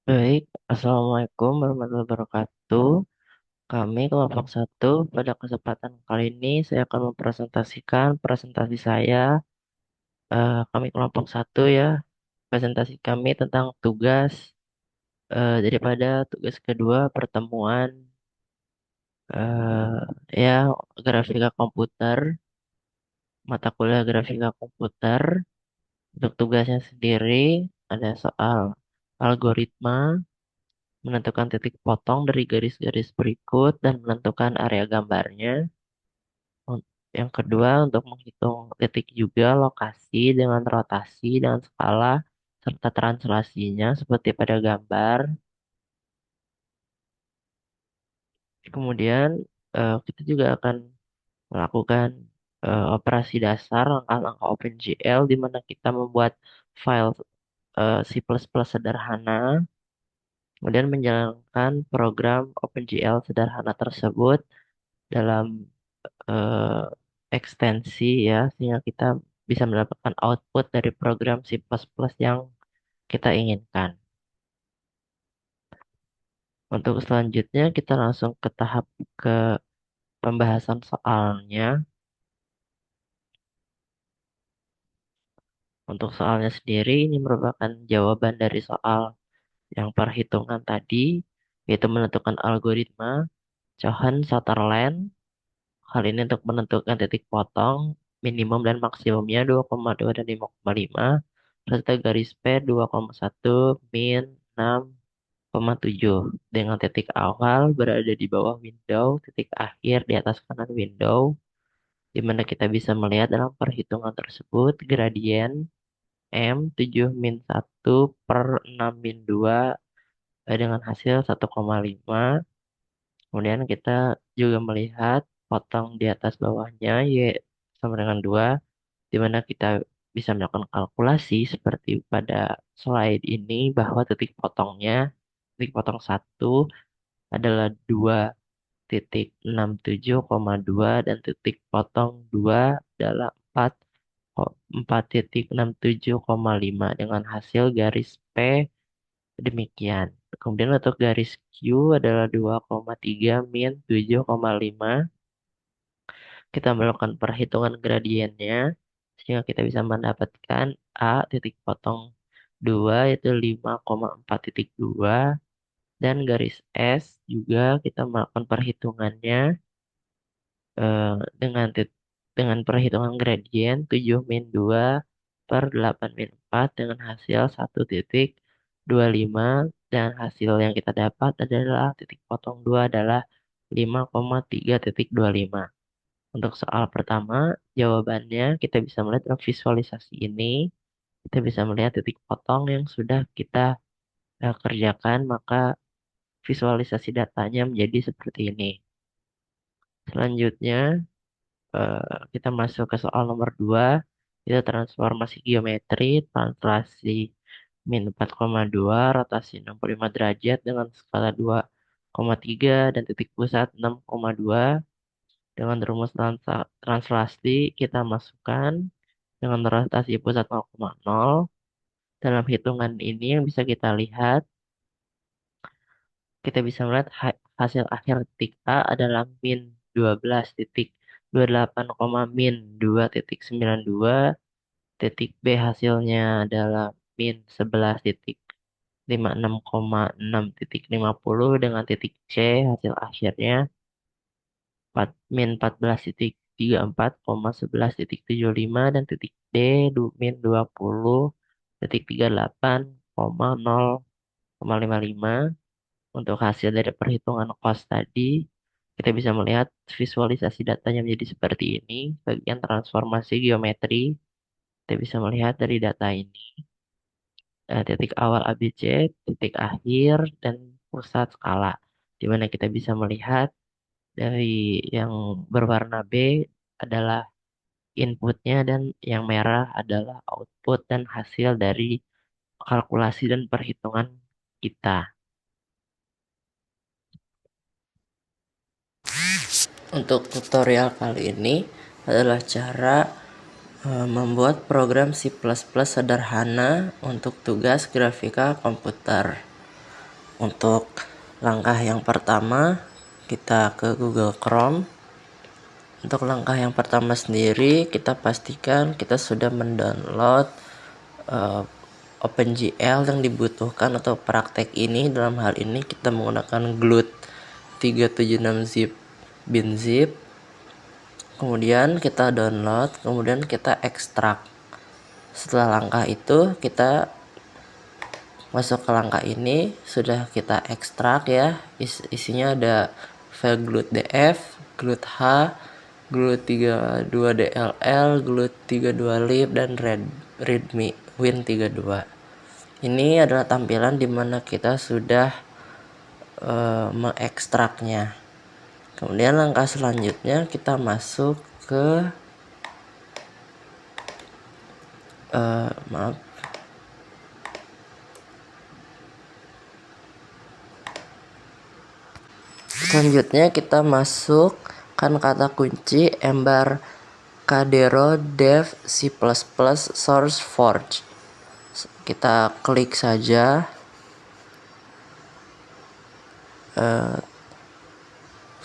Baik, Assalamualaikum warahmatullahi wabarakatuh. Kami kelompok satu. Pada kesempatan kali ini saya akan mempresentasikan presentasi saya. Kami kelompok satu ya. Presentasi kami tentang tugas daripada tugas kedua pertemuan ya grafika komputer, mata kuliah grafika komputer. Untuk tugasnya sendiri ada soal algoritma, menentukan titik potong dari garis-garis berikut dan menentukan area gambarnya. Yang kedua, untuk menghitung titik juga lokasi dengan rotasi dengan skala serta translasinya seperti pada gambar. Kemudian kita juga akan melakukan operasi dasar langkah-langkah OpenGL di mana kita membuat file C++ sederhana, kemudian menjalankan program OpenGL sederhana tersebut dalam eh, ekstensi ya, sehingga kita bisa mendapatkan output dari program C++ yang kita inginkan. Untuk selanjutnya kita langsung ke tahap ke pembahasan soalnya. Untuk soalnya sendiri ini merupakan jawaban dari soal yang perhitungan tadi, yaitu menentukan algoritma Cohen-Sutherland. Hal ini untuk menentukan titik potong minimum dan maksimumnya 2,2 dan 5,5 serta garis P 2,1 min 6,7 dengan titik awal berada di bawah window, titik akhir di atas kanan window, di mana kita bisa melihat dalam perhitungan tersebut gradien M 7 min 1 per 6 min 2 dengan hasil 1,5. Kemudian kita juga melihat potong di atas bawahnya Y sama dengan 2, di mana kita bisa melakukan kalkulasi seperti pada slide ini bahwa titik potong satu adalah 2,67,2 dan titik potong 2 adalah 4,4,67,5 dengan hasil garis P demikian. Kemudian untuk garis Q adalah 2,3 min 7,5. Kita melakukan perhitungan gradiennya sehingga kita bisa mendapatkan A titik potong 2 yaitu 5,4,2 dan garis S juga kita melakukan perhitungannya eh, dengan dengan perhitungan gradien 7 min 2 per 8 min 4 dengan hasil 1,25 dan hasil yang kita dapat adalah titik potong 2 adalah 5,3,25. Untuk soal pertama, jawabannya kita bisa melihat dalam visualisasi ini, kita bisa melihat titik potong yang sudah kita kerjakan, maka visualisasi datanya menjadi seperti ini. Selanjutnya, kita masuk ke soal nomor 2, itu transformasi geometri, translasi min 4,2, rotasi 65 derajat dengan skala 2,3 dan titik pusat 6,2. Dengan rumus translasi kita masukkan dengan rotasi pusat 0,0. Dalam hitungan ini yang bisa kita lihat, kita bisa melihat hasil akhir titik A adalah min 12,28, min 2,92, titik B hasilnya adalah min 11,56,6,50 dengan titik C hasil akhirnya min 14,34,11,75 dan titik D min 20,38,0,55. Untuk hasil dari perhitungan cost tadi, kita bisa melihat visualisasi datanya menjadi seperti ini. Bagian transformasi geometri, kita bisa melihat dari data ini, titik awal ABC, titik akhir, dan pusat skala. Di mana kita bisa melihat dari yang berwarna B adalah inputnya dan yang merah adalah output dan hasil dari kalkulasi dan perhitungan kita. Untuk tutorial kali ini adalah cara membuat program C++ sederhana untuk tugas grafika komputer. Untuk langkah yang pertama, kita ke Google Chrome. Untuk langkah yang pertama sendiri, kita pastikan kita sudah mendownload OpenGL yang dibutuhkan untuk praktek ini. Dalam hal ini kita menggunakan GLUT 376 binzip. Kemudian kita download, kemudian kita ekstrak. Setelah langkah itu kita masuk ke langkah ini, sudah kita ekstrak ya. Isinya ada file glut.df, glut.h, glut32dll, glut32lib, dan readme win32. Ini adalah tampilan dimana kita sudah mengekstraknya. Kemudian langkah selanjutnya kita masuk ke selanjutnya kita masukkan kata kunci Embarcadero dev C++ SourceForge. Kita klik saja.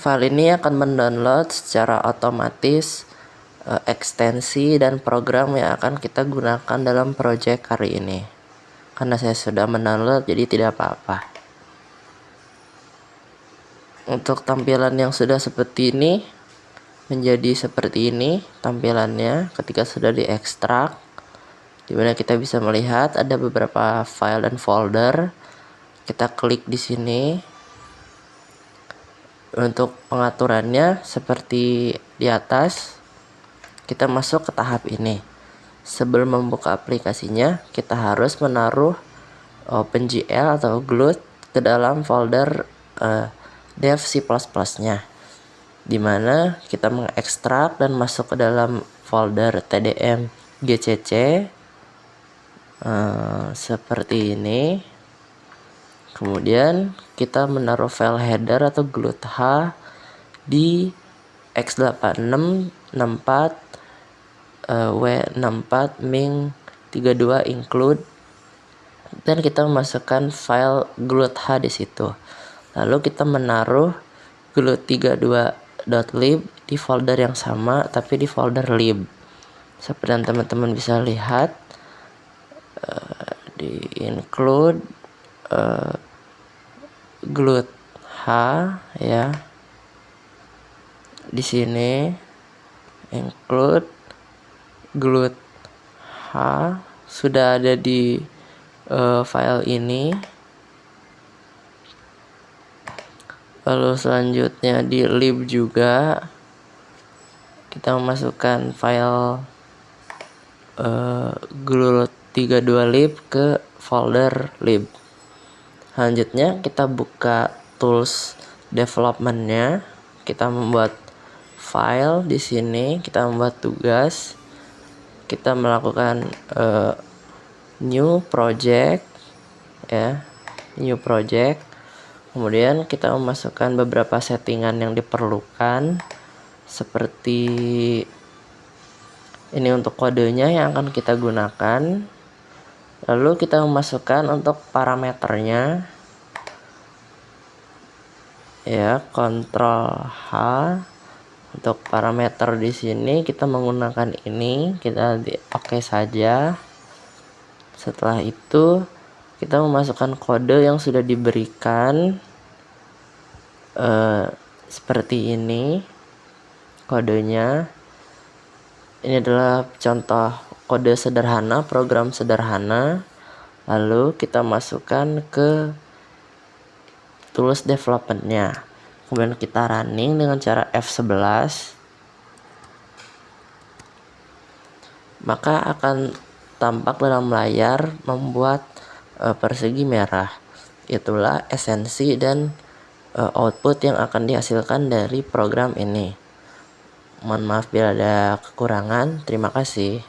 File ini akan mendownload secara otomatis ekstensi dan program yang akan kita gunakan dalam project hari ini. Karena saya sudah mendownload, jadi tidak apa-apa. Untuk tampilan yang sudah seperti ini, menjadi seperti ini tampilannya ketika sudah diekstrak, dimana kita bisa melihat ada beberapa file dan folder. Kita klik di sini. Untuk pengaturannya seperti di atas, kita masuk ke tahap ini. Sebelum membuka aplikasinya, kita harus menaruh OpenGL atau GLUT ke dalam folder dev C++ nya, dimana kita mengekstrak dan masuk ke dalam folder tdm gcc seperti ini. Kemudian kita menaruh file header atau glut.h di x8664 w64 ming32 include, dan kita memasukkan file glut.h di situ. Lalu kita menaruh glut32.lib di folder yang sama tapi di folder lib. Seperti yang teman-teman bisa lihat di include glut.h ya. Di sini include glut.h sudah ada di file ini. Lalu selanjutnya di lib juga kita memasukkan file glut32lib ke folder lib. Selanjutnya kita buka tools development-nya. Kita membuat file di sini, kita membuat tugas. Kita melakukan new project ya, new project. Kemudian kita memasukkan beberapa settingan yang diperlukan, seperti ini untuk kodenya yang akan kita gunakan. Lalu kita memasukkan untuk parameternya ya, Ctrl H. Untuk parameter di sini kita menggunakan ini, kita di oke saja. Setelah itu kita memasukkan kode yang sudah diberikan seperti ini kodenya. Ini adalah contoh kode sederhana, program sederhana. Lalu kita masukkan ke tools development-nya. Kemudian kita running dengan cara F11. Maka akan tampak dalam layar membuat persegi merah. Itulah esensi dan output yang akan dihasilkan dari program ini. Mohon maaf bila ada kekurangan. Terima kasih.